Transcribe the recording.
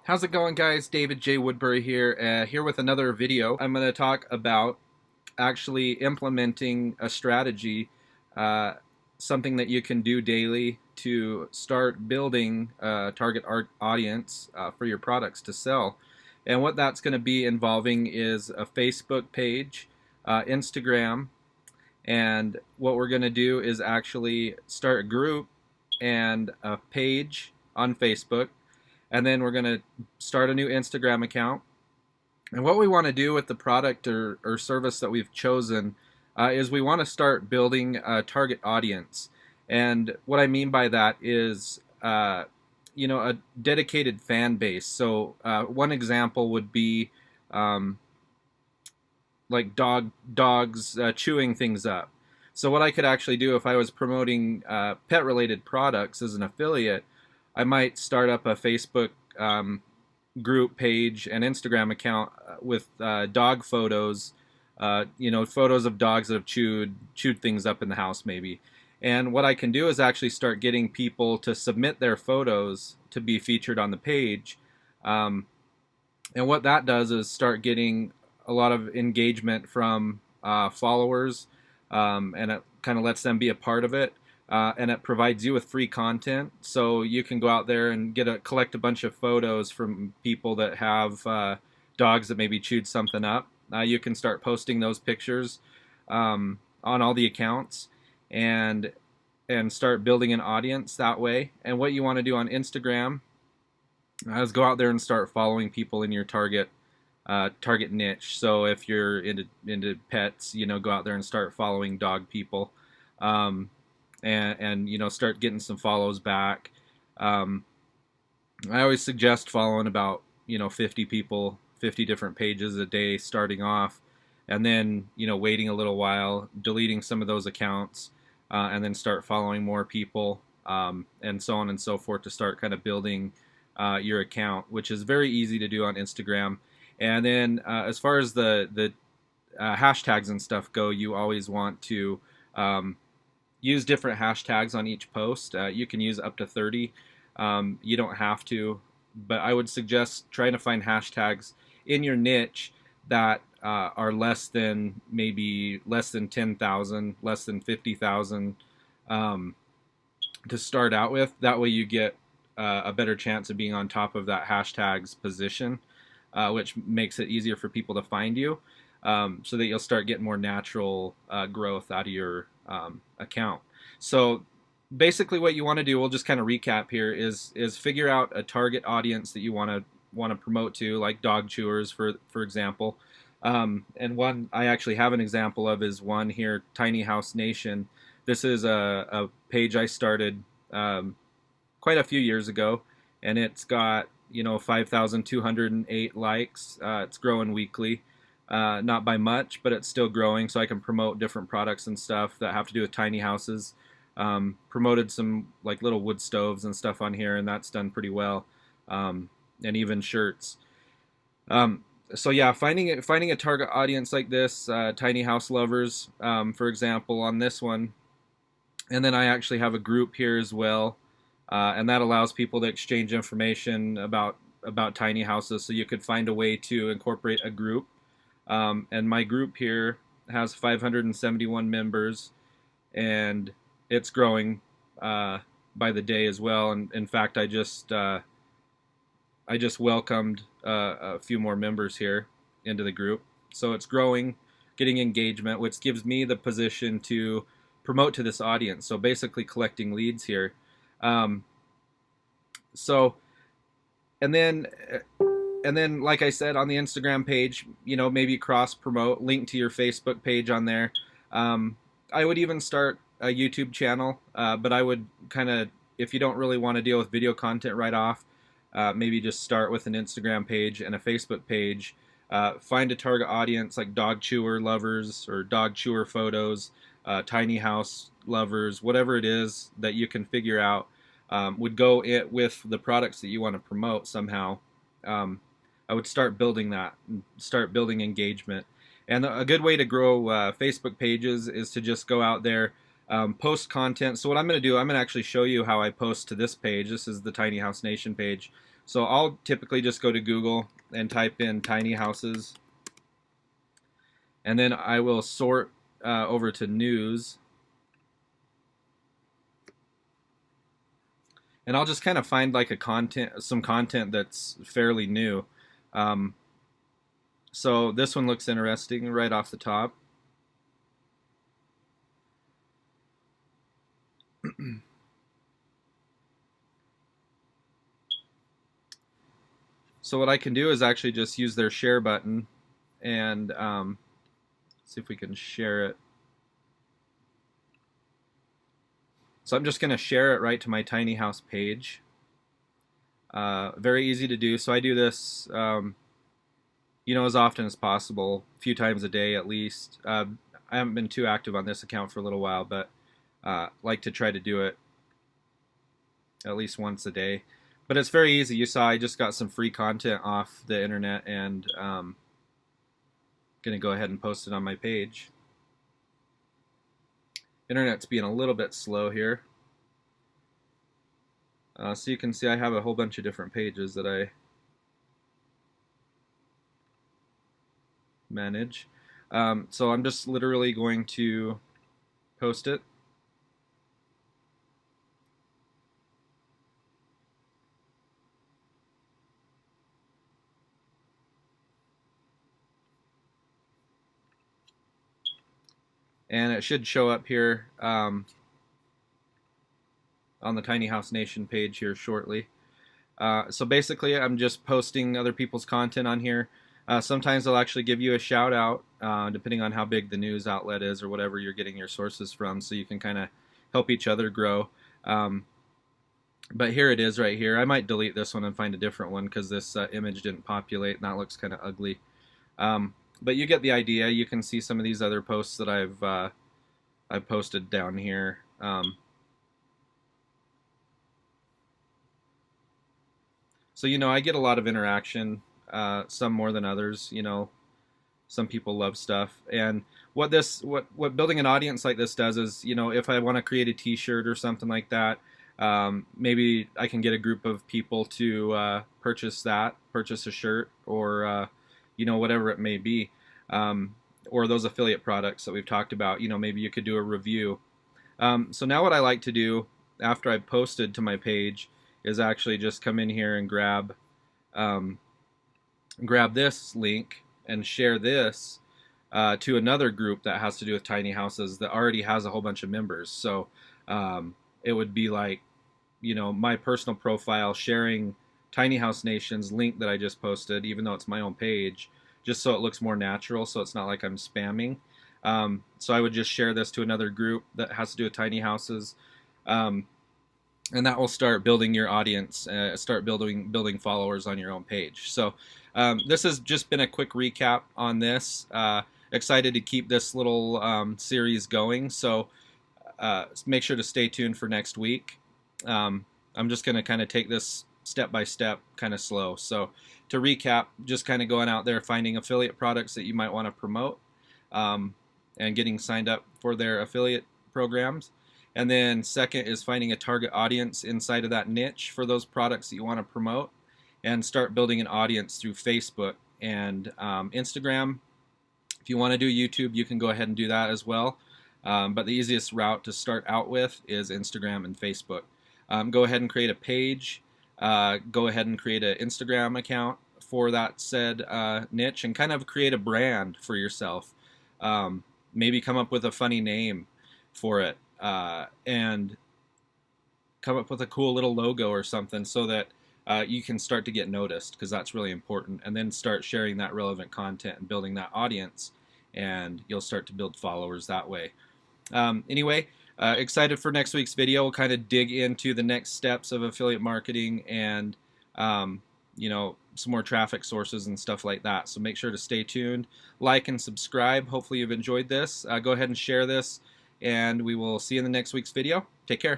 How's it going, guys? David J. Woodbury here, here with another video. I'm going to talk about actually implementing a strategy, uh, something that you can do daily to start building a target audience for your products to sell. And what that's going to be involving is a Facebook page, Instagram, and what we're going to do is actually start a group and a page on Facebook, and then we're going to start a new Instagram account. And what we want to do with the product or service that we've chosen is we want to start building a target audience. And what I mean by that is, a dedicated fan base. So one example would be like dogs chewing things up. So what I could actually do if I was promoting pet-related products as an affiliate, I might start up a Facebook group page and Instagram account with dog photos, photos of dogs that have chewed things up in the house maybe. And what I can do is actually start getting people to submit their photos to be featured on the page. And what that does is start getting a lot of engagement from followers, and it kind of lets them be a part of it. And it provides you with free content, so you can go out there and collect a bunch of photos from people that have dogs that maybe chewed something up. You can start posting those pictures on all the accounts, and start building an audience that way. And what you want to do on Instagram is go out there and start following people in your target niche. So if you're into pets, go out there and start following dog people. And start getting some follows back. I always suggest following about 50 people, 50 different pages a day starting off, and then waiting a little while, deleting some of those accounts, and then start following more people, and so on and so forth, to start kind of building your account, which is very easy to do on Instagram. And then as far as the hashtags and stuff go, you always want to use different hashtags on each post. You can use up to 30. You don't have to, but I would suggest trying to find hashtags in your niche that are less than 10,000, less than 50,000 to start out with. That way you get a better chance of being on top of that hashtag's position, which makes it easier for people to find you, so that you'll start getting more natural growth out of your account. So basically what you want to do, we'll just kind of recap here, is figure out a target audience that you want to promote to, like dog chewers, for example. And one I actually have an example of is one here, Tiny House Nation. This is a page I started quite a few years ago, and it's got 5,208 likes. It's growing weekly. Not by much, but it's still growing, so I can promote different products and stuff that have to do with tiny houses. Promoted some like little wood stoves and stuff on here, and that's done pretty well, and even shirts. So yeah, finding a target audience like this, tiny house lovers, for example, on this one. And then I actually have a group here as well, and that allows people to exchange information about tiny houses. So you could find a way to incorporate a group. And my group here has 571 members, and it's growing by the day as well. And in fact, I just welcomed a few more members here into the group. So it's growing, getting engagement, which gives me the position to promote to this audience. So basically collecting leads here. And then, like I said, on the Instagram page, maybe cross promote, link to your Facebook page on there. I would even start a YouTube channel, but I would kind of, if you don't really want to deal with video content right off, maybe just start with an Instagram page and a Facebook page. Find a target audience like dog chewer lovers or dog chewer photos, tiny house lovers, whatever it is that you can figure out would go with the products that you want to promote somehow. I would start building that, and start building engagement. And a good way to grow Facebook pages is to just go out there, post content. So what I'm going to do, I'm going to actually show you how I post to this page. This is the Tiny House Nation page. So I'll typically just go to Google and type in tiny houses, and then I will sort over to news, and I'll just kind of find like some content that's fairly new. Um, so this one looks interesting right off the top. So what I can do is actually just use their share button and see if we can share it. So I'm just going to share it right to my tiny house page. Very easy to do. So I do this, as often as possible, a few times a day at least. I haven't been too active on this account for a little while, but like to try to do it at least once a day. But it's very easy. You saw I just got some free content off the internet, and going to go ahead and post it on my page. Internet's being a little bit slow here. So you can see I have a whole bunch of different pages that I manage. So I'm just literally going to post it. And it should show up here on the Tiny House Nation page here shortly. So basically, I'm just posting other people's content on here. Sometimes they'll actually give you a shout out, depending on how big the news outlet is or whatever you're getting your sources from, so you can kind of help each other grow. But here it is right here. I might delete this one and find a different one because this image didn't populate and that looks kind of ugly. But you get the idea. You can see some of these other posts that I've posted down here. So I get a lot of interaction, some more than others. Some people love stuff, and what building an audience like this does is, if I want to create a T-shirt or something like that, maybe I can get a group of people to purchase a shirt, or whatever it may be, or those affiliate products that we've talked about. Maybe you could do a review. So now what I like to do after I've posted to my page is actually just come in here and grab this link and share this to another group that has to do with tiny houses that already has a whole bunch of members. So it would be like, my personal profile sharing Tiny House Nation's link that I just posted, even though it's my own page, just so it looks more natural, so it's not like I'm spamming. So I would just share this to another group that has to do with tiny houses, and that will start building your audience, start building followers on your own page. So this has just been a quick recap on this. Excited to keep this little series going, so make sure to stay tuned for next week. I'm just going to kind of take this step by step, kind of slow. So to recap, just kind of going out there, finding affiliate products that you might want to promote, and getting signed up for their affiliate programs. And then second is finding a target audience inside of that niche for those products that you want to promote, and start building an audience through Facebook and Instagram. If you want to do YouTube, you can go ahead and do that as well. But the easiest route to start out with is Instagram and Facebook. Go ahead and create a page. Go ahead and create an Instagram account for that said niche, and kind of create a brand for yourself. Maybe come up with a funny name for it, and come up with a cool little logo or something, so that you can start to get noticed, because that's really important. And then start sharing that relevant content and building that audience, and you'll start to build followers that way. Anyway, excited for next week's video. We'll kind of dig into the next steps of affiliate marketing, and some more traffic sources and stuff like that. So make sure to stay tuned, like and subscribe. Hopefully you've enjoyed this. Go ahead and share this, and we will see you in the next week's video. Take care.